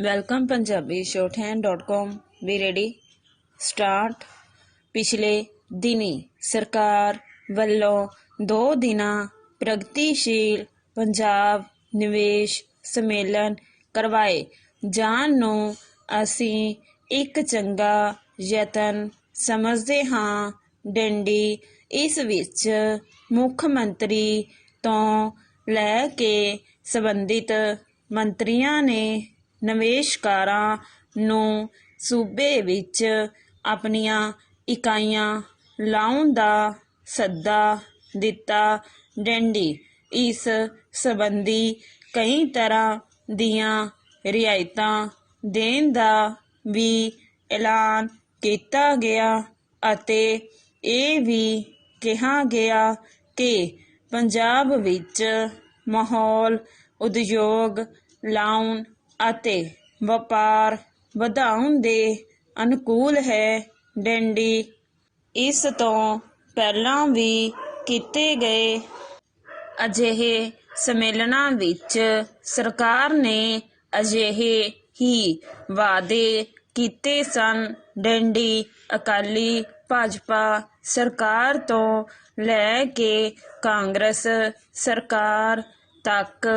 Welcome Punjabi shorthand.com be ready start. पिछले दिनी सरकार ਵੱਲੋਂ 2 ਦਿਨਾਂ ਪ੍ਰਗਤੀਸ਼ੀਲ ਪੰਜਾਬ ਨਿਵੇਸ਼ ਸੰਮੇਲਨ ਕਰਵਾਏ ਜਾਣ ਨੂੰ ਅਸੀਂ ਇੱਕ ਚੰਗਾ ਯਤਨ ਸਮਝਦੇ ਹਾਂ। ਡੰਡੀ ਇਸ ਵਿੱਚ ਮੁੱਖ ਮੰਤਰੀ ਤੋਂ ਲੈ ਕੇ ਸੰਬੰਧਿਤ ਮੰਤਰੀਆਂ ਨੇ ਨਿਵੇਸ਼ਕਾਰਾਂ ਨੂੰ ਸੂਬੇ ਵਿੱਚ ਆਪਣੀਆਂ ਇਕਾਈਆਂ ਲਾਉਣ ਦਾ ਸੱਦਾ ਦਿੱਤਾ। ਡੰਡੀ ਇਸ ਸੰਬੰਧੀ ਕਈ ਤਰ੍ਹਾਂ ਦੀਆਂ ਰਿਆਇਤਾਂ ਦੇਣ ਦਾ ਵੀ ਐਲਾਨ ਕੀਤਾ ਗਿਆ ਅਤੇ ਇਹ ਵੀ ਕਿਹਾ ਗਿਆ ਕਿ ਪੰਜਾਬ ਵਿੱਚ ਮਾਹੌਲ ਉਦਯੋਗ ਲਾਉਣ ਅਤੇ ਵਪਾਰ ਵਧਾਉਣ ਦੇ ਅਨੁਕੂਲ ਹੈ। ਡੰਡੀ ਇਸ ਤੋਂ ਪਹਿਲਾਂ ਵੀ ਕੀਤੇ ਗਏ ਅਜਿਹੇ ਸੰਮੇਲਨਾਂ ਵਿੱਚ ਸਰਕਾਰ ਨੇ ਅਜਿਹੇ ਹੀ ਵਾਅਦੇ ਕੀਤੇ ਸਨ। ਡੰਡੀ ਅਕਾਲੀ ਭਾਜਪਾ ਸਰਕਾਰ ਤੋਂ ਲੈ ਕੇ ਕਾਂਗਰਸ ਸਰਕਾਰ ਤੱਕ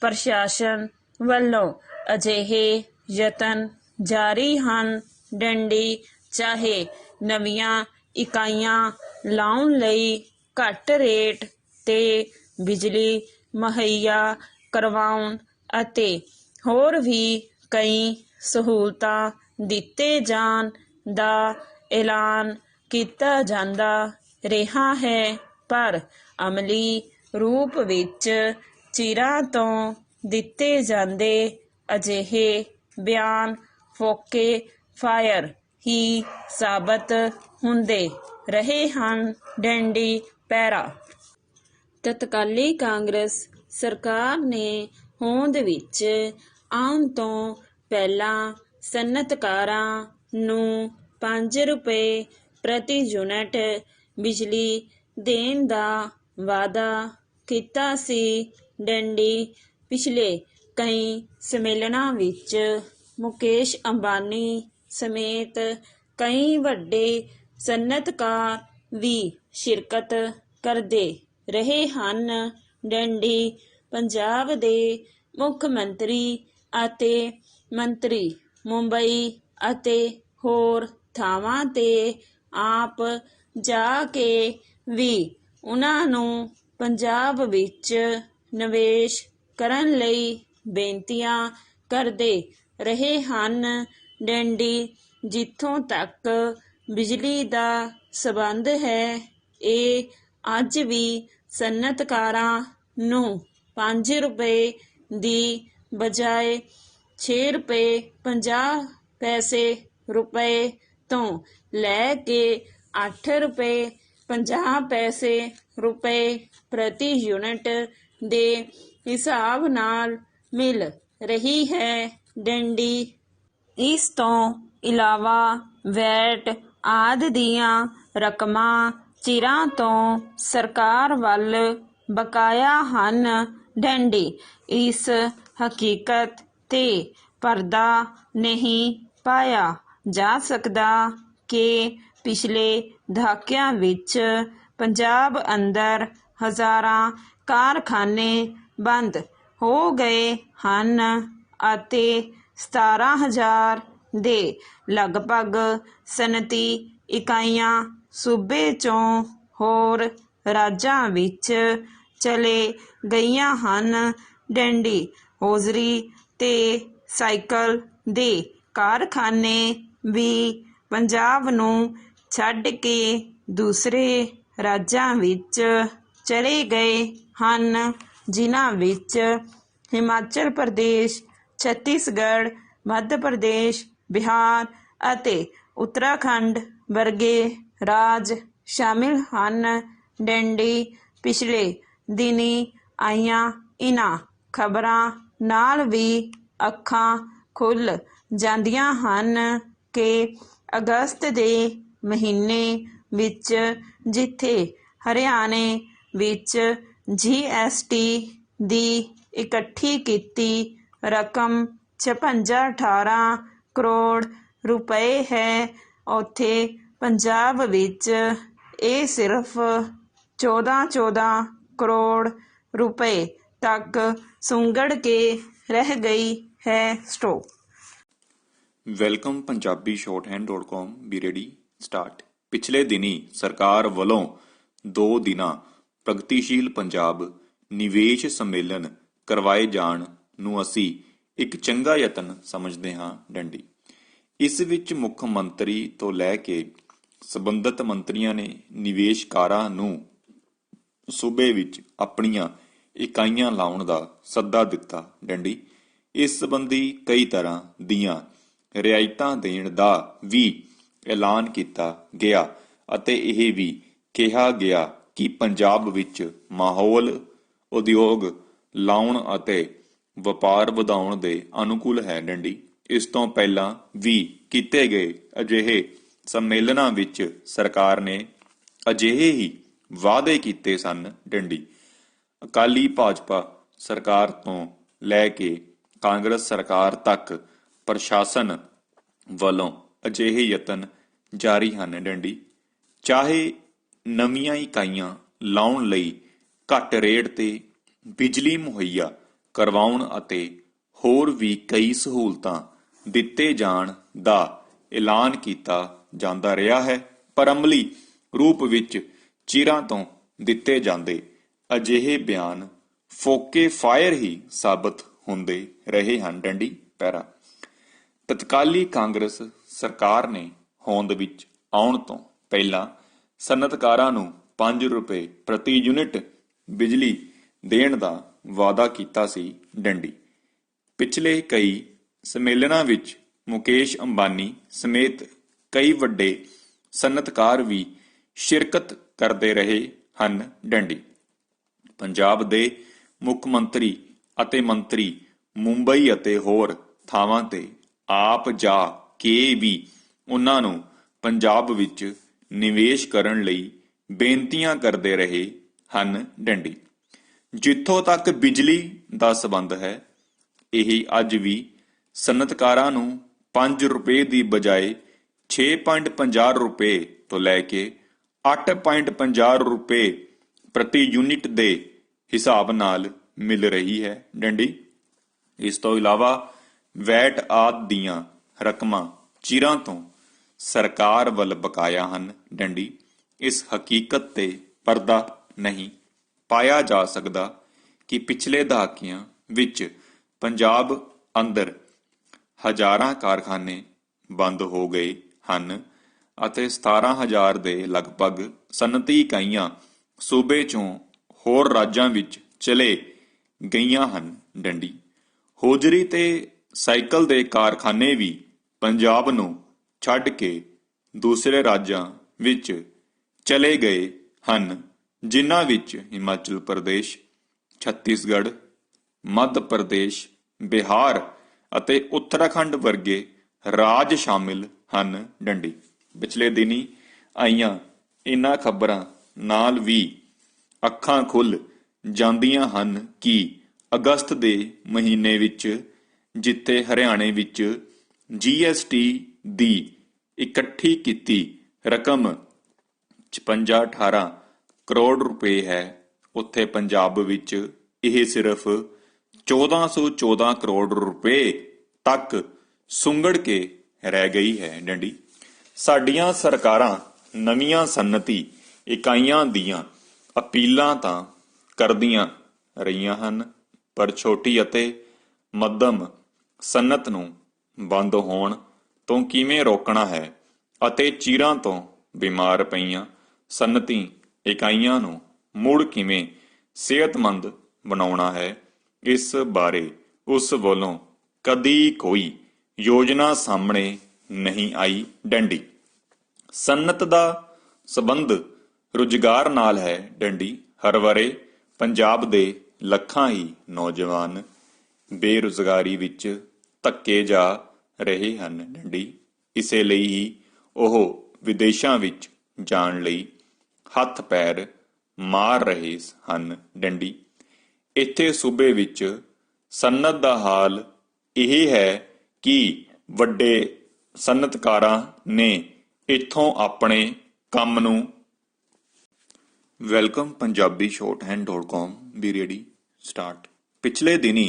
ਪ੍ਰਸ਼ਾਸਨ ਵੱਲੋਂ ਅਜਿਹੇ ਯਤਨ ਜਾਰੀ ਹਨ। ਡੰਡੀ ਚਾਹੇ ਨਵੀਆਂ ਇਕਾਈਆਂ ਲਾਉਣ ਲਈ ਘੱਟ ਰੇਟ 'ਤੇ ਬਿਜਲੀ ਮੁਹੱਈਆ ਕਰਵਾਉਣ ਅਤੇ ਹੋਰ ਵੀ ਕਈ ਸਹੂਲਤਾਂ ਦਿੱਤੇ ਜਾਣ ਦਾ ਐਲਾਨ ਕੀਤਾ ਜਾਂਦਾ ਰਿਹਾ ਹੈ, ਪਰ ਅਮਲੀ ਰੂਪ ਵਿੱਚ ਚਿਰਾਂ ਤੋਂ ਦਿੱਤੇ ਜਾਂਦੇ ਅਜਿਹੇ ਬਿਆਨ ਫੋਕੇ ਫਾਇਰ ਹੀ ਸਾਬਤ ਹੁੰਦੇ ਰਹੇ ਹਨ। ਡੰਡੀ ਪੈਰਾ ਤਤਕਾਲੀ ਕਾਂਗਰਸ ਸਰਕਾਰ ਨੇ ਹੋਂਦ ਵਿੱਚ ਆਉਣ ਤੋਂ ਪਹਿਲਾਂ ਸਨਅਤਕਾਰਾਂ ਨੂੰ 5 ਰੁਪਏ ਪ੍ਰਤੀ ਯੂਨਿਟ ਬਿਜਲੀ ਦੇਣ ਦਾ ਵਾਅਦਾ ਕੀਤਾ ਸੀ। ਡੰਡੀ ਪਿਛਲੇ ਕਈ ਸੰਮੇਲਨਾਂ ਵਿੱਚ ਮੁਕੇਸ਼ ਅੰਬਾਨੀ ਸਮੇਤ ਕਈ ਵੱਡੇ ਸਨਅਤਕਾਰ ਵੀ ਸ਼ਿਰਕਤ ਕਰਦੇ ਰਹੇ ਹਨ। ਡੰਡੀ ਪੰਜਾਬ ਦੇ ਮੁੱਖ ਮੰਤਰੀ ਅਤੇ ਮੰਤਰੀ ਮੁੰਬਈ ਅਤੇ ਹੋਰ ਥਾਵਾਂ 'ਤੇ ਆਪ ਜਾ ਕੇ ਵੀ ਉਹਨਾਂ ਨੂੰ ਪੰਜਾਬ ਵਿੱਚ ਨਿਵੇਸ਼ ਕਰਨ ਲਈ ਬੇਨਤੀਆਂ ਕਰਦੇ ਰਹੇ ਹਨ। ਡੰਡੀ ਜਿੱਥੋਂ ਤੱਕ ਬਿਜਲੀ ਦਾ ਸਬੰਧ ਹੈ, ਇਹ ਅੱਜ ਵੀ ਸਨਅਤਕਾਰਾਂ ਨੂੰ 5 ਰੁਪਏ ਦੀ ਬਜਾਏ 6 ਰੁਪਏ 50 ਰੁਪਏ ਤੋਂ ਲੈ ਕੇ 8 ਰੁਪਏ 50 ਰੁਪਏ ਪ੍ਰਤੀ ਯੂਨਿਟ ਦੇ ਹਿਸਾਬ ਨਾਲ ਮਿਲ ਰਹੀ ਹੈ। ਡੰਡੀ ਇਸ ਤੋਂ ਇਲਾਵਾ ਵੈਟ ਆਦਿ ਦੀਆਂ ਰਕਮਾਂ ਚਿਰਾਂ ਤੋਂ ਸਰਕਾਰ ਵੱਲ ਬਕਾਇਆ ਹਨ। ਡੰਡੀ ਇਸ ਹਕੀਕਤ 'ਤੇ ਪਰਦਾ ਨਹੀਂ ਪਾਇਆ ਜਾ ਸਕਦਾ ਕਿ ਪਿਛਲੇ ਦਹਾਕਿਆਂ ਵਿੱਚ ਪੰਜਾਬ ਅੰਦਰ ਹਜ਼ਾਰਾਂ ਕਾਰਖਾਨੇ ਬੰਦ ਹੋ ਗਏ ਹਨ ਅਤੇ 17,000 ਦੇ ਲਗਭਗ ਸਨਅਤੀ ਇਕਾਈਆਂ ਸੂਬੇ 'ਚੋਂ ਹੋਰ ਰਾਜਾਂ ਵਿੱਚ ਚਲੇ ਗਈਆਂ ਹਨ। ਡੰਡੀ ਹੌਜ਼ਰੀ ਤੇ ਸਾਈਕਲ ਦੇ ਕਾਰਖਾਨੇ ਵੀ ਪੰਜਾਬ ਨੂੰ ਛੱਡ ਕੇ ਦੂਸਰੇ ਰਾਜਾਂ ਵਿੱਚ ਚਲੇ ਗਏ ਹਨ, ਜਿਨ੍ਹਾਂ ਵਿੱਚ ਹਿਮਾਚਲ ਪ੍ਰਦੇਸ਼, ਛੱਤੀਸਗੜ੍ਹ, ਮੱਧ ਪ੍ਰਦੇਸ਼, ਬਿਹਾਰ ਅਤੇ ਉੱਤਰਾਖੰਡ ਵਰਗੇ ਰਾਜ ਸ਼ਾਮਿਲ ਹਨ। ਡੰਡੀ ਪਿਛਲੇ ਦਿਨੀਂ ਆਈਆਂ ਇਨ੍ਹਾਂ ਖਬਰਾਂ ਨਾਲ ਵੀ ਅੱਖਾਂ ਖੁੱਲ੍ਹ ਜਾਂਦੀਆਂ ਹਨ ਕਿ ਅਗਸਤ ਦੇ ਮਹੀਨੇ ਵਿੱਚ ਜਿੱਥੇ ਹਰਿਆਣੇ ਵਿੱਚ GST ਦੀ ਇਕੱਠੀ ਕੀਤੀ ਰਕਮ 56-18 ਕਰੋੜ ਰੁਪਏ ਹੈ। ਉੱਥੇ ਪੰਜਾਬ ਵਿੱਚ ਇਹ ਸਿਰਫ 14-14 ਕਰੋੜ ਰੁਪਏ ਤੱਕ ਸੁੰਗੜ ਕੇ ਰਹਿ ਗਈ ਹੈ। ਸਟੋਪ। ਵੈਲਕਮ ਪੰਜਾਬੀ shorthand.com ਵੀ ਰੈਡੀ ਸਟਾਰਟ। ਪਿਛਲੇ ਦਿਨੀ ਸਰਕਾਰ ਵੱਲੋਂ 2 ਦਿਨਾਂ ਪ੍ਰਗਤੀਸ਼ੀਲ ਪੰਜਾਬ ਨਿਵੇਸ਼ ਸੰਮੇਲਨ ਕਰਵਾਏ ਜਾਣ ਨੂੰ ਅਸੀਂ ਇੱਕ ਚੰਗਾ ਯਤਨ ਸਮਝਦੇ ਹਾਂ। ਡੰਡੀ ਇਸ ਵਿੱਚ ਮੁੱਖ ਮੰਤਰੀ ਤੋਂ ਲੈ ਕੇ ਸੰਬੰਧਿਤ ਮੰਤਰੀਆਂ ਨੇ ਨਿਵੇਸ਼ਕਾਰਾਂ ਨੂੰ ਸੂਬੇ ਵਿੱਚ ਆਪਣੀਆਂ ਇਕਾਈਆਂ ਲਾਉਣ ਦਾ ਸੱਦਾ ਦਿੱਤਾ। ਡੰਡੀ ਇਸ ਸੰਬੰਧੀ ਕਈ ਤਰ੍ਹਾਂ ਦੀਆਂ ਰਿਆਇਤਾਂ ਦੇਣ ਦਾ ਵੀ ਐਲਾਨ ਕੀਤਾ ਗਿਆ ਅਤੇ ਇਹ ਵੀ ਕਿਹਾ ਗਿਆ ਕਿ ਪੰਜਾਬ ਵਿੱਚ ਮਾਹੌਲ ਉਦਯੋਗ ਲਾਉਣ ਅਤੇ ਵਪਾਰ ਵਧਾਉਣ ਦੇ ਅਨੁਕੂਲ ਹੈ। ਡੰਡੀ ਇਸ ਤੋਂ ਪਹਿਲਾਂ ਵੀ ਕੀਤੇ ਗਏ ਅਜਿਹੇ ਸੰਮੇਲਨਾਂ ਵਿੱਚ ਸਰਕਾਰ ਨੇ ਅਜਿਹੇ ਹੀ ਵਾਅਦੇ ਕੀਤੇ ਸਨ। ਡੰਡੀ ਅਕਾਲੀ ਭਾਜਪਾ ਸਰਕਾਰ ਤੋਂ ਲੈ ਕੇ ਕਾਂਗਰਸ ਸਰਕਾਰ ਤੱਕ ਪ੍ਰਸ਼ਾਸਨ ਵੱਲੋਂ ਅਜਿਹੇ ਯਤਨ ਜਾਰੀ ਹਨ। ਡੰਡੀ ਚਾਹੇ ਨਵੀਆਂ ਇਕਾਈਆਂ ਲਾਉਣ ਲਈ ਘੱਟ ਰੇਟ ਤੇ ਬਿਜਲੀ ਮੁਹੱਈਆ ਕਰਵਾਉਣ ਅਤੇ ਹੋਰ ਵੀ ਕਈ ਸਹੂਲਤਾਂ ਦਿੱਤੇ ਜਾਣ ਦਾ ਐਲਾਨ ਕੀਤਾ ਜਾਂਦਾ ਰਿਹਾ ਹੈ, ਪਰ ਅਮਲੀ ਰੂਪ ਵਿੱਚ ਚਿਰਾਂ ਤੋਂ ਦਿੱਤੇ ਜਾਂਦੇ ਅਜਿਹੇ ਬਿਆਨ ਫੋਕੇ ਫਾਇਰ ਹੀ ਸਾਬਤ ਹੁੰਦੇ ਰਹੇ ਹਨ। ਡੰਡੀ ਪੈਰਾ ਤਤਕਾਲੀ ਕਾਂਗਰਸ ਸਰਕਾਰ ਨੇ ਹੋਂਦ ਵਿੱਚ ਆਉਣ ਤੋਂ ਪਹਿਲਾਂ ਸਨਅਤਕਾਰਾਂ ਨੂੰ 5 ਰੁਪਏ ਪ੍ਰਤੀ ਯੂਨਿਟ ਬਿਜਲੀ ਦੇਣ ਦਾ ਵਾਅਦਾ ਕੀਤਾ ਸੀ। ਡੰਡੀ ਪਿਛਲੇ ਕਈ ਸੰਮੇਲਨਾਂ ਵਿੱਚ ਮੁਕੇਸ਼ ਅੰਬਾਨੀ ਸਮੇਤ ਕਈ ਵੱਡੇ ਸਨਅਤਕਾਰ ਵੀ ਸ਼ਿਰਕਤ ਕਰਦੇ ਰਹੇ ਹਨ। ਡੰਡੀ ਪੰਜਾਬ ਦੇ ਮੁੱਖ ਮੰਤਰੀ ਅਤੇ ਮੰਤਰੀ ਮੁੰਬਈ ਅਤੇ ਹੋਰ ਥਾਵਾਂ ਤੇ ਆਪ ਜਾ ਕੇ ਵੀ ਉਹਨਾਂ ਨੂੰ ਪੰਜਾਬ ਵਿੱਚ ਨਿਵੇਸ਼ ਕਰਨ ਲਈ ਬੇਨਤੀਆਂ ਕਰਦੇ ਰਹੇ ਹਨ। ਡੰਡੀ ਜਿੱਥੋਂ ਤੱਕ ਬਿਜਲੀ ਦਾ ਸੰਬੰਧ ਹੈ, ਇਹ ਅੱਜ ਵੀ ਸਨਅਤਕਾਰਾਂ ਨੂੰ 5 ਰੁਪਏ ਦੀ ਬਜਾਏ 6.50 ਰੁਪਏ ਤੋਂ ਲੈ ਕੇ 8.50 ਰੁਪਏ ਪ੍ਰਤੀ ਯੂਨਿਟ ਦੇ ਹਿਸਾਬ ਨਾਲ ਮਿਲ ਰਹੀ ਹੈ। ਡੰਡੀ ਇਸ ਤੋਂ ਇਲਾਵਾ ਵੈਟ ਆਦਿ ਦੀਆਂ ਰਕਮਾਂ ਚਿਰਾਂ ਤੋਂ ਸਰਕਾਰ ਵੱਲ ਬਕਾਇਆ ਹਨ। ਡੰਡੀ ਇਸ ਹਕੀਕਤ ਤੇ ਪਰਦਾ ਨਹੀਂ ਪਾਇਆ ਜਾ ਸਕਦਾ ਕਿ ਪਿਛਲੇ ਦਹਾਕਿਆਂ ਵਿੱਚ ਪੰਜਾਬ ਅੰਦਰ ਹਜ਼ਾਰਾਂ ਕਾਰਖਾਨੇ ਬੰਦ ਹੋ ਗਏ ਹਨ ਅਤੇ 17,000 ਦੇ ਲਗਭਗ ਸਨਅਤੀ ਇਕਾਈਆਂ ਸੂਬੇ ਚੋਂ ਹੋਰ ਰਾਜਾਂ ਵਿੱਚ ਚਲੇ ਗਈਆਂ ਹਨ। ਡੰਡੀ ਹੋਜਰੀ ਤੇ ਸਾਈਕਲ ਦੇ ਕਾਰਖਾਨੇ ਵੀ ਪੰਜਾਬ ਨੂੰ ਛੱਡ ਕੇ ਦੂਸਰੇ ਰਾਜਾਂ ਵਿੱਚ ਚਲੇ ਗਏ ਹਨ, ਜਿਨ੍ਹਾਂ ਵਿੱਚ ਹਿਮਾਚਲ ਪ੍ਰਦੇਸ਼, ਛੱਤੀਸਗੜ੍ਹ, ਮੱਧ ਪ੍ਰਦੇਸ਼, ਬਿਹਾਰ ਅਤੇ ਉੱਤਰਾਖੰਡ ਵਰਗੇ ਰਾਜ ਸ਼ਾਮਿਲ ਹਨ। ਡੰਡੀ ਪਿਛਲੇ ਦਿਨੀ ਆਈਆਂ ਇਨ੍ਹਾਂ ਖਬਰਾਂ ਨਾਲ ਵੀ ਅੱਖਾਂ ਖੁੱਲ੍ਹ ਜਾਂਦੀਆਂ ਹਨ ਕਿ ਅਗਸਤ ਦੇ ਮਹੀਨੇ ਵਿੱਚ ਜਿੱਥੇ ਹਰਿਆਣੇ ਵਿੱਚ GST ਦੀ ਇਕੱਠੀ ਕੀਤੀ ਰਕਮ 56-18 ਕਰੋੜ ਰੁਪਏ ਹੈ, ਉੱਥੇ ਪੰਜਾਬ ਵਿੱਚ ਇਹ ਸਿਰਫ 1414 ਕਰੋੜ ਰੁਪਏ ਤੱਕ ਸੁੰਗੜ ਕੇ ਰਹਿ ਗਈ ਹੈ। ਡੰਡੀ ਸਾਡੀਆਂ ਸਰਕਾਰਾਂ ਨਵੀਆਂ ਸਨਅਤੀ ਇਕਾਈਆਂ ਦੀਆਂ ਅਪੀਲਾਂ ਤਾਂ ਕਰਦੀਆਂ ਰਹੀਆਂ ਹਨ, ਪਰ ਛੋਟੀ ਅਤੇ ਮੱਧਮ ਸਨਅਤ ਨੂੰ ਬੰਦ ਹੋਣ ਤੋਂ ਕਿਵੇਂ ਰੋਕਣਾ ਹੈ ਅਤੇ ਚਿਰਾਂ ਤੋਂ ਬਿਮਾਰ ਪਈਆਂ ਸਨਅਤੀ ਇਕਾਈਆਂ ਨੂੰ ਮੁੜ ਕਿਵੇਂ ਸਿਹਤਮੰਦ ਬਣਾਉਣਾ ਹੈ, ਇਸ ਬਾਰੇ ਉਸ ਵੱਲੋਂ ਕਦੀ ਕੋਈ ਯੋਜਨਾ ਸਾਹਮਣੇ ਨਹੀਂ ਆਈ। ਡੰਡੀ ਸਨਅਤ ਦਾ ਸੰਬੰਧ ਰੁਜ਼ਗਾਰ ਨਾਲ ਹੈ। ਡੰਡੀ ਹਰ ਵਰੇ ਪੰਜਾਬ ਦੇ ਲੱਖਾਂ ਹੀ ਨੌਜਵਾਨ ਬੇਰੁਜ਼ਗਾਰੀ ਵਿੱਚ ਧੱਕੇ ਜਾ ਰਹੇ ਹਨ। ਡੰਡੀ ਇਸੇ ਲਈ ਹੀ ਉਹ ਵਿਦੇਸ਼ਾਂ ਵਿੱਚ ਜਾਣ ਲਈ ਹੱਥ ਪੈਰ ਮਾਰ ਰਹੇ ਹਨ। ਡੰਡੀ ਇੱਥੇ ਸੂਬੇ ਵਿੱਚ ਸਨਅਤ ਦਾ ਹਾਲ ਇਹ ਹੈ ਕਿ ਵੱਡੇ ਸਨਅਤਕਾਰਾਂ ਨੇ ਇੱਥੋਂ ਆਪਣੇ ਕੰਮ ਨੂੰ ਵੈਲਕਮ ਪੰਜਾਬੀ shorthand.com ਵੀ ਰੈਡੀ ਸਟਾਰਟ। ਪਿਛਲੇ ਦਿਨੀ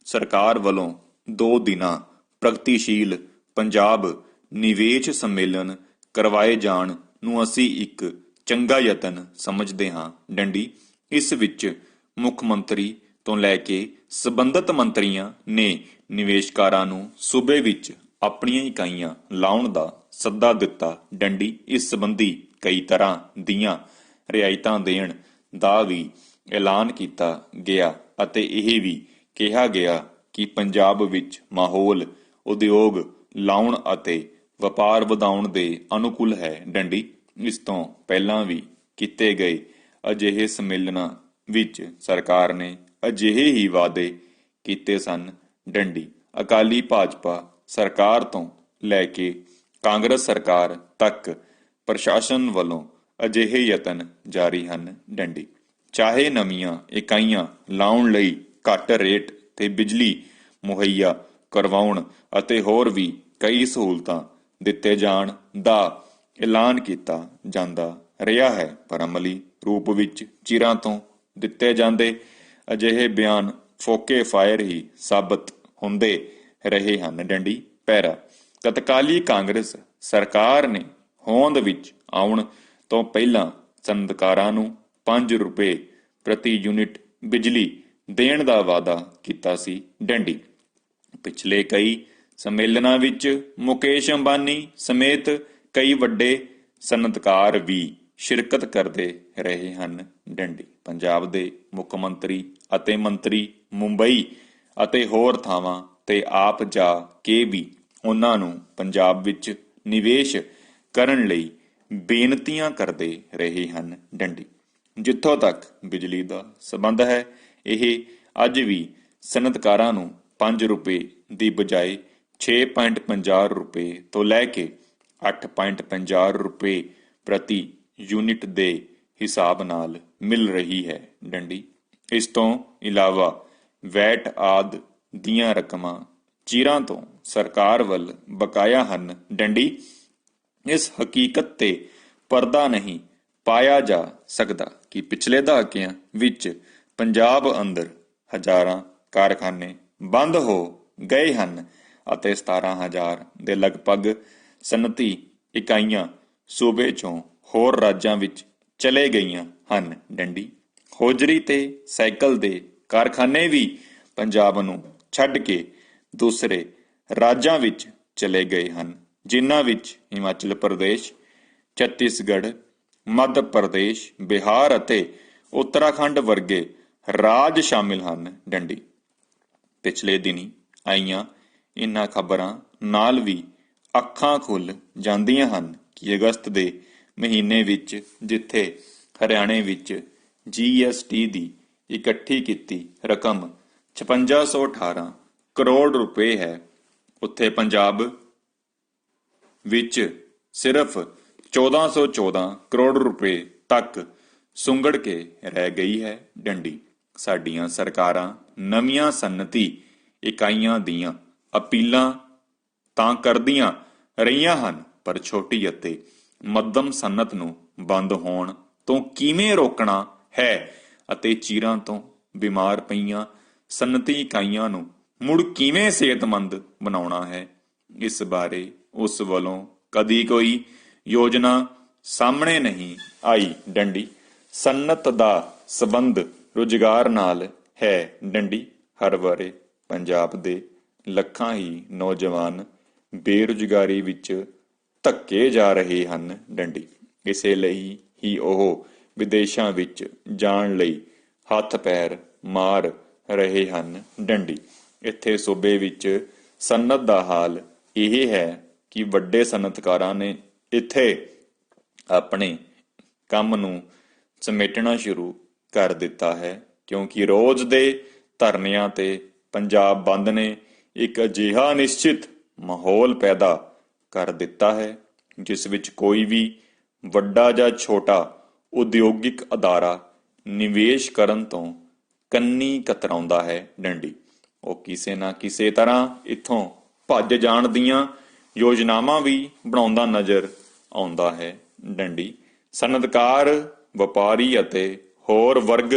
ਸਰਕਾਰ ਵੱਲੋਂ 2 ਦਿਨਾਂ ਪ੍ਰਗਤੀਸ਼ੀਲ ਪੰਜਾਬ ਨਿਵੇਸ਼ ਸੰਮੇਲਨ ਕਰਵਾਏ ਜਾਣ ਨੂੰ ਅਸੀਂ ਇੱਕ ਚੰਗਾ ਯਤਨ ਸਮਝਦੇ ਹਾਂ। ਡੰਡੀ ਇਸ ਵਿੱਚ ਮੁੱਖ ਮੰਤਰੀ ਤੋਂ ਲੈ ਕੇ ਸੰਬੰਧਿਤ ਮੰਤਰੀਆਂ ਨੇ ਨਿਵੇਸ਼ਕਾਰਾਂ ਨੂੰ ਸੂਬੇ ਵਿੱਚ ਆਪਣੀਆਂ ਇਕਾਈਆਂ ਲਾਉਣ ਦਾ ਸੱਦਾ ਦਿੱਤਾ। ਡੰਡੀ ਇਸ ਸੰਬੰਧੀ ਕਈ ਤਰ੍ਹਾਂ ਦੀਆਂ ਰਿਆਇਤਾਂ ਦੇਣ ਦਾ ਵੀ ਐਲਾਨ ਕੀਤਾ ਗਿਆ ਅਤੇ ਇਹ ਵੀ ਕਿਹਾ ਗਿਆ ਕਿ ਪੰਜਾਬ ਵਿੱਚ ਮਾਹੌਲ ਉਦਯੋਗ ਲਾਉਣ ਅਤੇ ਵਪਾਰ ਵਧਾਉਣ ਦੇ ਅਨੁਕੂਲ ਹੈ। ਡੰਡੀ ਇਸ ਤੋਂ ਪਹਿਲਾਂ ਵੀ ਕੀਤੇ ਗਏ ਅਜਿਹੇ ਸੰਮੇਲਨਾਂ ਵਿੱਚ ਸਰਕਾਰ ਨੇ ਅਜਿਹੇ ਹੀ ਵਾਅਦੇ ਕੀਤੇ ਸਨ। ਡੰਡੀ ਅਕਾਲੀ ਭਾਜਪਾ ਸਰਕਾਰ ਤੋਂ ਲੈ ਕੇ ਕਾਂਗਰਸ ਸਰਕਾਰ ਤੱਕ ਪ੍ਰਸ਼ਾਸਨ ਵੱਲੋਂ ਅਜਿਹੇ ਯਤਨ ਜਾਰੀ ਹਨ। ਡੰਡੀ ਚਾਹੇ ਨਵੀਆਂ ਇਕਾਈਆਂ ਲਾਉਣ ਲਈ ਘੱਟ ਰੇਟ ਤੇ ਬਿਜਲੀ ਮੁਹੱਈਆ ਕਰਵਾਉਣ ਅਤੇ ਹੋਰ ਵੀ ਕਈ ਸਹੂਲਤਾਂ ਦਿੱਤੇ ਜਾਣ ਦਾ ਐਲਾਨ ਕੀਤਾ ਜਾਂਦਾ ਰਿਹਾ ਹੈ, ਪਰ ਅਮਲੀ ਰੂਪ ਵਿੱਚ ਚਿਰਾਂ ਤੋਂ ਦਿੱਤੇ ਜਾਂਦੇ ਅਜਿਹੇ ਬਿਆਨ ਫੋਕੇ ਫਾਇਰ ਹੀ ਸਾਬਤ ਹੁੰਦੇ ਰਹੇ ਹਨ। ਡੰਡੀ ਪੈਰਾ ਤਤਕਾਲੀ ਕਾਂਗਰਸ ਸਰਕਾਰ ਨੇ ਹੋਂਦ ਵਿੱਚ ਆਉਣ ਤੋਂ ਪਹਿਲਾਂ ਸਨਅਤਕਾਰਾਂ ਨੂੰ 5 ਰੁਪਏ ਪ੍ਰਤੀ ਯੂਨਿਟ ਬਿਜਲੀ ਦੇਣ ਦਾ ਵਾਅਦਾ ਕੀਤਾ ਸੀ। ਡੰਡੀ ਪਿਛਲੇ ਕਈ ਸੰਮੇਲਨਾਂ ਵਿੱਚ ਮੁਕੇਸ਼ ਅੰਬਾਨੀ ਸਮੇਤ ਕਈ ਵੱਡੇ ਸਨਅਤਕਾਰ ਵੀ ਸ਼ਿਰਕਤ ਕਰਦੇ ਰਹੇ ਹਨ। ਡੰਡੀ ਪੰਜਾਬ ਦੇ ਮੁੱਖ ਮੰਤਰੀ ਅਤੇ ਮੰਤਰੀ ਮੁੰਬਈ ਅਤੇ ਹੋਰ ਥਾਵਾਂ ਤੇ ਆਪ ਜਾ ਕੇ ਵੀ ਉਹਨਾਂ ਨੂੰ ਪੰਜਾਬ ਵਿੱਚ ਨਿਵੇਸ਼ ਕਰਨ ਲਈ ਬੇਨਤੀਆਂ ਕਰਦੇ ਰਹੇ ਹਨ। ਡੰਡੀ ਜਿੱਥੋਂ ਤੱਕ ਬਿਜਲੀ ਦਾ ਸੰਬੰਧ ਹੈ, ਇਹ ਅੱਜ ਵੀ ਸਨਅਤਕਾਰਾਂ ਨੂੰ 5 ਰੁਪਏ ਦੀ ਬਜਾਏ 6.50 ਰੁਪਏ ਤੋਂ ਲੈ ਕੇ 8.50 ਰੁਪਏ ਪ੍ਰਤੀ ਯੂਨਿਟ ਦੇ ਹਿਸਾਬ ਨਾਲ ਮਿਲ ਰਹੀ ਹੈ। ਡੰਡੀ ਇਸ ਤੋਂ ਇਲਾਵਾ ਵੈਟ ਆਦਿ ਦੀਆਂ ਰਕਮਾਂ ਚਿਰਾਂ ਤੋਂ ਸਰਕਾਰ ਵੱਲ ਬਕਾਇਆ ਹਨ। ਡੰਡੀ ਇਸ ਹਕੀਕਤ ਤੇ ਪਰਦਾ ਨਹੀਂ ਪਾਇਆ ਜਾ ਸਕਦਾ ਕਿ ਪਿਛਲੇ ਦਹਾਕਿਆਂ ਵਿੱਚ ਪੰਜਾਬ ਅੰਦਰ ਹਜ਼ਾਰਾਂ ਕਾਰਖਾਨੇ ਬੰਦ ਹੋ ਗਏ ਹਨ ਅਤੇ 17,000 ਦੇ ਲਗਭਗ ਸਨਅਤੀ ਇਕਾਈਆਂ ਸੂਬੇ ਚੋਂ ਹੋਰ ਰਾਜਾਂ ਵਿੱਚ ਚਲੇ ਗਈਆਂ ਹਨ। ਡੰਡੀ ਹੋਜਰੀ ਤੇ ਸਾਈਕਲ ਦੇ ਕਾਰਖਾਨੇ ਵੀ ਪੰਜਾਬ ਨੂੰ ਛੱਡ ਕੇ ਦੂਸਰੇ ਰਾਜਾਂ ਵਿੱਚ ਚਲੇ ਗਏ ਹਨ, ਜਿਨ੍ਹਾਂ ਵਿੱਚ ਹਿਮਾਚਲ ਪ੍ਰਦੇਸ਼, ਛੱਤੀਸਗੜ੍ਹ, ਮੱਧ ਪ੍ਰਦੇਸ਼, ਬਿਹਾਰ ਅਤੇ ਉੱਤਰਾਖੰਡ ਵਰਗੇ ਰਾਜ ਸ਼ਾਮਿਲ ਹਨ। ਡੰਡੀ ਪਿਛਲੇ ਦਿਨੀ ਆਈਆਂ ਇਨ੍ਹਾਂ ਖਬਰਾਂ ਨਾਲ ਵੀ ਅੱਖਾਂ ਖੁੱਲ੍ਹ ਜਾਂਦੀਆਂ ਹਨ ਕਿ ਅਗਸਤ ਦੇ ਮਹੀਨੇ ਵਿੱਚ ਜਿੱਥੇ ਹਰਿਆਣੇ ਵਿੱਚ GST ਦੀ ਇਕੱਠੀ ਕੀਤੀ ਰਕਮ 5618 ਕਰੋੜ ਰੁਪਏ ਹੈ, ਉੱਥੇ ਪੰਜਾਬ ਵਿੱਚ ਸਿਰਫ 1414 ਕਰੋੜ ਰੁਪਏ ਤੱਕ ਸੁੰਗੜ ਕੇ ਰਹਿ ਗਈ ਹੈ। ਡੰਡੀ ਸਾਡੀਆਂ ਸਰਕਾਰਾਂ ਨਵੀਆਂ ਸਨਅਤੀ ਇਕਾਈਆਂ ਦੀਆਂ ਅਪੀਲਾਂ ਤਾਂ ਕਰਦੀਆਂ ਰਹੀਆਂ ਹਨ, ਪਰ ਛੋਟੀ ਅਤੇ ਮੱਧਮ ਸਨਅਤ ਨੂੰ ਬੰਦ ਹੋਣ ਤੋਂ ਕਿਵੇਂ ਰੋਕਣਾ ਹੈ ਅਤੇ ਚਿਰਾਂ ਤੋਂ ਬਿਮਾਰ ਪਈਆਂ ਸਨਅਤੀ ਇਕਾਈਆਂ ਨੂੰ ਮੁੜ ਕਿਵੇਂ ਸਿਹਤਮੰਦ ਬਣਾਉਣਾ ਹੈ, ਇਸ ਬਾਰੇ ਉਸ ਵੱਲੋਂ ਕਦੀ ਕੋਈ ਯੋਜਨਾ ਸਾਹਮਣੇ ਨਹੀਂ ਆਈ। ਡੰਡੀ ਸਨਅਤ ਦਾ ਸੰਬੰਧ ਰੁਜ਼ਗਾਰ ਨਾਲ ਹੈ। ਡੰਡੀ ਹਰ ਵਾਰੇ ਪੰਜਾਬ ਦੇ ਲੱਖਾਂ ਹੀ ਨੌਜਵਾਨ ਬੇਰੁਜ਼ਗਾਰੀ ਵਿੱਚ ਧੱਕੇ ਜਾ ਰਹੇ ਹਨ। ਡੰਡੀ ਇਸੇ ਲਈ ਹੀ ਉਹ ਵਿਦੇਸ਼ਾਂ ਵਿੱਚ ਜਾਣ ਲਈ ਹੱਥ ਪੈਰ ਮਾਰ ਰਹੇ ਹਨ। ਡੰਡੀ ਇੱਥੇ ਸੂਬੇ ਵਿੱਚ ਸਨਅਤ ਦਾ ਹਾਲ ਇਹ ਹੈ ਕਿ ਵੱਡੇ ਸਨਅਤਕਾਰਾਂ ਨੇ ਇੱਥੇ ਆਪਣੇ ਕੰਮ ਨੂੰ ਸਮੇਟਣਾ ਸ਼ੁਰੂ ਕਰ ਦਿੱਤਾ ਹੈ, ਕਿਉਂਕਿ ਰੋਜ਼ ਦੇ ਧਰਨਿਆਂ ਤੇ ਪੰਜਾਬ ਬੰਦ ਨੇ ਇੱਕ ਅਜਿਹਾ ਨਿਸ਼ਚਿਤ ਮਾਹੌਲ ਪੈਦਾ ਕਰ ਦਿੱਤਾ ਹੈ ਜਿਸ ਵਿੱਚ ਕੋਈ ਵੀ ਵੱਡਾ ਜਾਂ ਛੋਟਾ ਉਦਯੋਗਿਕ ਅਦਾਰਾ ਨਿਵੇਸ਼ ਕਰਨ ਤੋਂ ਕੰਨੀ ਕਤਰਾਉਂਦਾ ਹੈ। ਡੰਡੀ ਉਹ ਕਿਸੇ ਨਾ ਕਿਸੇ ਤਰ੍ਹਾਂ ਇੱਥੋਂ ਭੱਜ ਜਾਣ ਦੀਆਂ ਯੋਜਨਾਵਾਂ ਵੀ ਬਣਾਉਂਦਾ ਨਜ਼ਰ ਆਉਂਦਾ ਹੈ। ਡੰਡੀ ਸਨਅਤਕਾਰ, ਵਪਾਰੀ ਅਤੇ ਹੋਰ ਵਰਗ